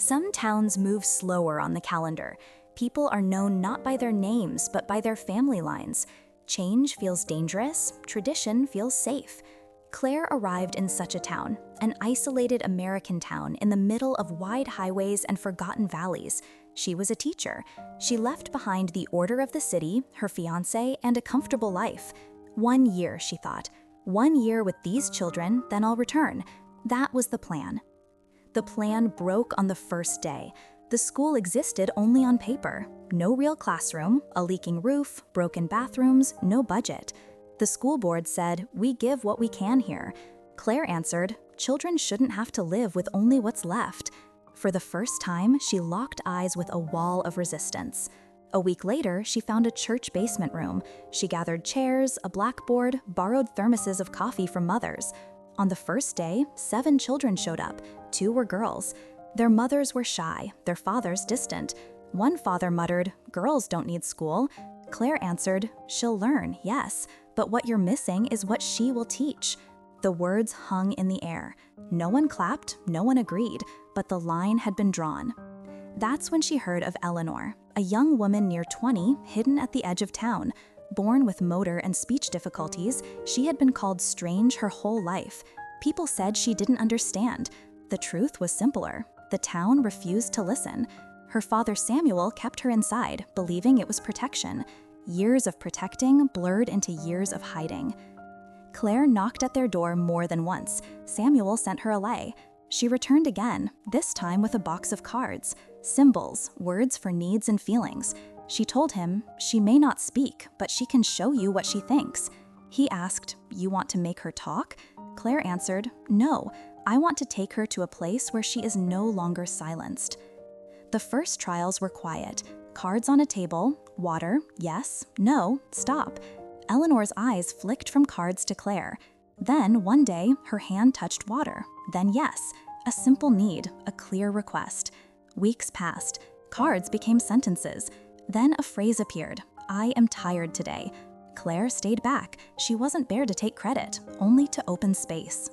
Some towns move slower on the calendar. People are known not by their names, but by their family lines. Change feels dangerous, tradition feels safe. Claire arrived in such a town, an isolated American town in the middle of wide highways and forgotten valleys. She was a teacher. She left behind the order of the city, her fiancé, and a comfortable life. 1 year, she thought. 1 year with these children, then I'll return. That was the plan. The plan broke on the first day. The school existed only on paper. No real classroom, a leaking roof, broken bathrooms, no budget. The school board said, "We give what we can here." Claire answered, "Children shouldn't have to live with only what's left." For the first time, she locked eyes with a wall of resistance. A week later, she found a church basement room. She gathered chairs, a blackboard, borrowed thermoses of coffee from mothers. On the first day, 7 children showed up. 2 were girls. Their mothers were shy, their fathers distant. One father muttered, "Girls don't need school." Claire answered, "She'll learn, yes, but what you're missing is what she will teach." The words hung in the air. No one clapped, no one agreed, but the line had been drawn. That's when she heard of Eleanor, a young woman near 20, hidden at the edge of town. Born with motor and speech difficulties, she had been called strange her whole life. People said she didn't understand. The truth was simpler. The town refused to listen. Her father Samuel kept her inside, believing it was protection. Years of protecting blurred into years of hiding. Claire knocked at their door more than once. Samuel sent her away. She returned again, this time with a box of cards, symbols, words for needs and feelings. She told him, "She may not speak, but she can show you what she thinks." He asked, "You want to make her talk?" Claire answered, "No, I want to take her to a place where she is no longer silenced." The first trials were quiet. Cards on a table, water, yes, no, stop. Eleanor's eyes flicked from cards to Claire. Then, one day, her hand touched water. Then yes, a simple need, a clear request. Weeks passed. Cards became sentences. Then a phrase appeared, "I am tired today." Claire stayed back. She wasn't there to take credit, only to open space.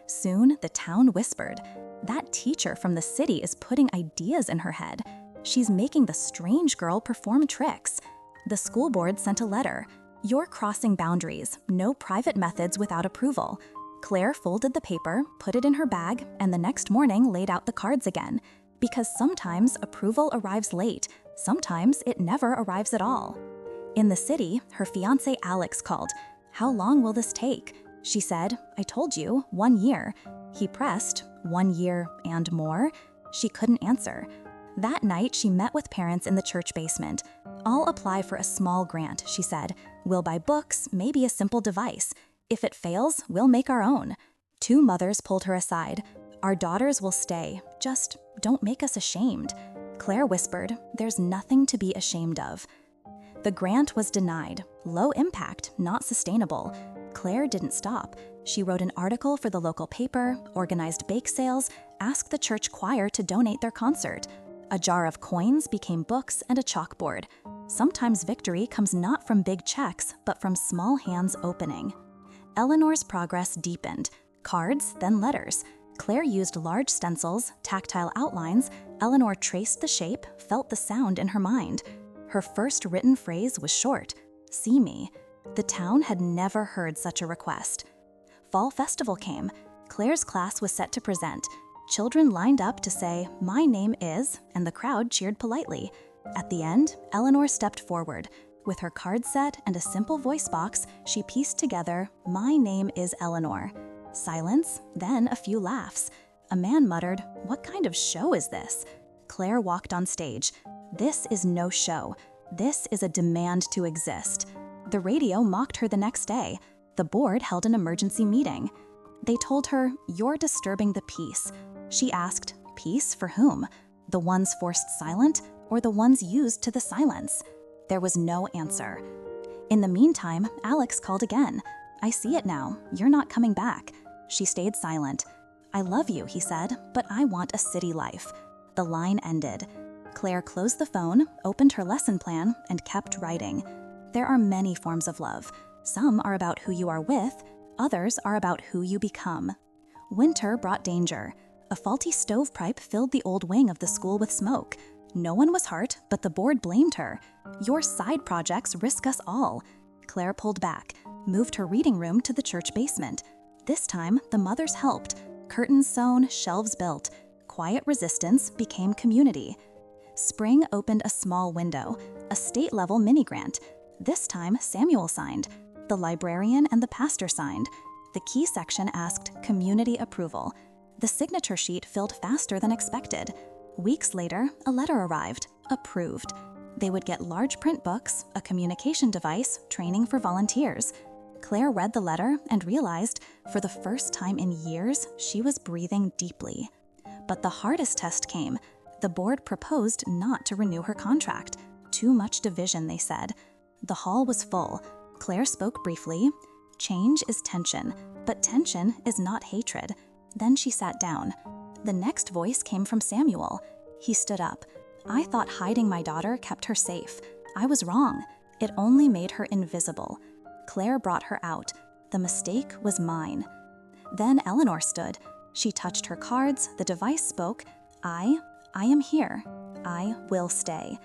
Soon, the town whispered, "That teacher from the city is putting ideas in her head. She's making the strange girl perform tricks." The school board sent a letter. "You're crossing boundaries. No private methods without approval." Claire folded the paper, put it in her bag, and the next morning laid out the cards again. Because sometimes approval arrives late. Sometimes it never arrives at all. In the city, her fiancé Alex called. "How long will this take?" She said, "I told you, 1 year." He pressed, "1 year and more?" She couldn't answer. That night, she met with parents in the church basement. "I'll apply for a small grant," she said. "We'll buy books, maybe a simple device. If it fails, we'll make our own." 2 mothers pulled her aside. "Our daughters will stay. Just don't make us ashamed." Claire whispered, "There's nothing to be ashamed of." The grant was denied. Low impact, not sustainable. Claire didn't stop. She wrote an article for the local paper, organized bake sales, asked the church choir to donate their concert. A jar of coins became books and a chalkboard. Sometimes victory comes not from big checks, but from small hands opening. Eleanor's progress deepened. Cards, then letters. Claire used large stencils, tactile outlines. Eleanor traced the shape, felt the sound in her mind. Her first written phrase was short, "See me." The town had never heard such a request. Fall festival came. Claire's class was set to present. Children lined up to say, "My name is," and the crowd cheered politely. At the end, Eleanor stepped forward. With her card set and a simple voice box, she pieced together, "My name is Eleanor." Silence, then a few laughs. A man muttered, "What kind of show is this?" Claire walked on stage. "This is no show. This is a demand to exist." The radio mocked her the next day. The board held an emergency meeting. They told her, "You're disturbing the peace." She asked, "Peace for whom? The ones forced silent or the ones used to the silence?" There was no answer. In the meantime, Alex called again. "I see it now. You're not coming back." She stayed silent. "I love you," he said, "but I want a city life." The line ended. Claire closed the phone, opened her lesson plan, and kept writing. There are many forms of love. Some are about who you are with, others are about who you become. Winter brought danger. A faulty stovepipe filled the old wing of the school with smoke. No one was hurt, but the board blamed her. Your side projects risk us all. Claire pulled back, moved her reading room to the church basement. This time, the mothers helped. Curtains sewn, shelves built. Quiet resistance became community. Spring opened a small window, a state-level mini-grant. This time, Samuel signed. The librarian and the pastor signed. The key section asked community approval. The signature sheet filled faster than expected. Weeks later, a letter arrived, approved. They would get large print books, a communication device, training for volunteers. Claire read the letter and realized, for the first time in years, she was breathing deeply. But the hardest test came. The board proposed not to renew her contract. Too much division, they said. The hall was full. Claire spoke briefly. Change is tension, but tension is not hatred. Then she sat down. The next voice came from Samuel. He stood up. I thought hiding my daughter kept her safe. I was wrong. It only made her invisible. Claire brought her out. The mistake was mine. Then Eleanor stood. She touched her cards. The device spoke. I am here. I will stay.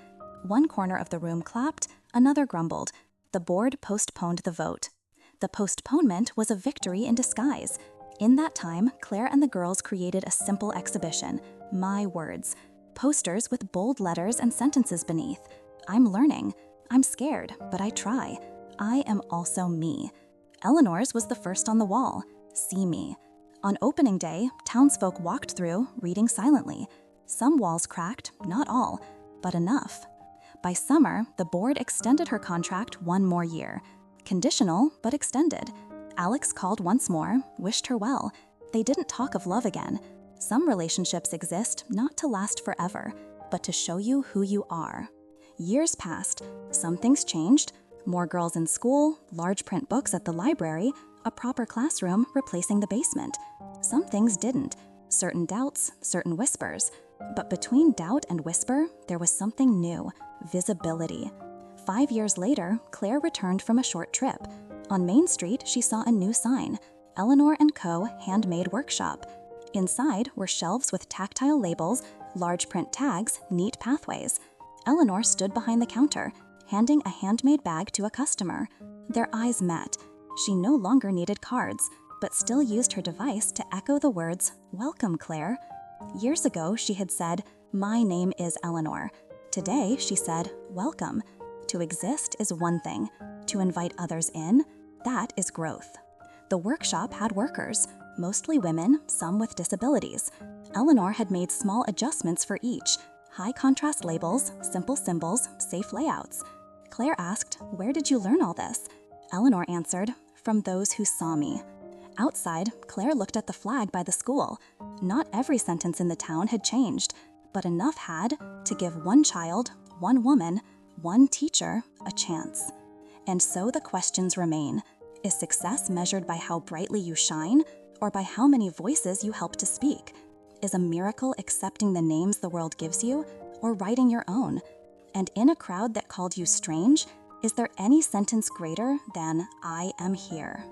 One corner of the room clapped. Another grumbled. The board postponed the vote. The postponement was a victory in disguise. In that time, Claire and the girls created a simple exhibition, My Words. Posters with bold letters and sentences beneath. I'm learning. I'm scared, but I try. I am also me. Eleanor's was the first on the wall. See me. On opening day, townsfolk walked through, reading silently. Some walls cracked, not all, but enough. By summer, the board extended her contract one more year. Conditional, but extended. Alex called once more, wished her well. They didn't talk of love again. Some relationships exist not to last forever, but to show you who you are. Years passed. Some things changed. More girls in school, large print books at the library, a proper classroom replacing the basement. Some things didn't. Certain doubts, certain whispers. But between doubt and whisper, there was something new, visibility. 5 years later, Claire returned from a short trip. On Main Street, she saw a new sign, Eleanor & Co. Handmade Workshop. Inside were shelves with tactile labels, large print tags, neat pathways. Eleanor stood behind the counter, handing a handmade bag to a customer. Their eyes met. She no longer needed cards, but still used her device to echo the words, "Welcome, Claire." Years ago, she had said, "My name is Eleanor." Today, she said, "Welcome." To exist is one thing. To invite others in, that is growth. The workshop had workers, mostly women, some with disabilities. Eleanor had made small adjustments for each, high contrast labels, simple symbols, safe layouts. Claire asked, "Where did you learn all this?" Eleanor answered, "From those who saw me." Outside, Claire looked at the flag by the school. Not every sentence in the town had changed, but enough had to give one child, one woman, one teacher a chance. And so the questions remain. Is success measured by how brightly you shine, or by how many voices you help to speak? Is a miracle accepting the names the world gives you, or writing your own? And in a crowd that called you strange, is there any sentence greater than "I am here"?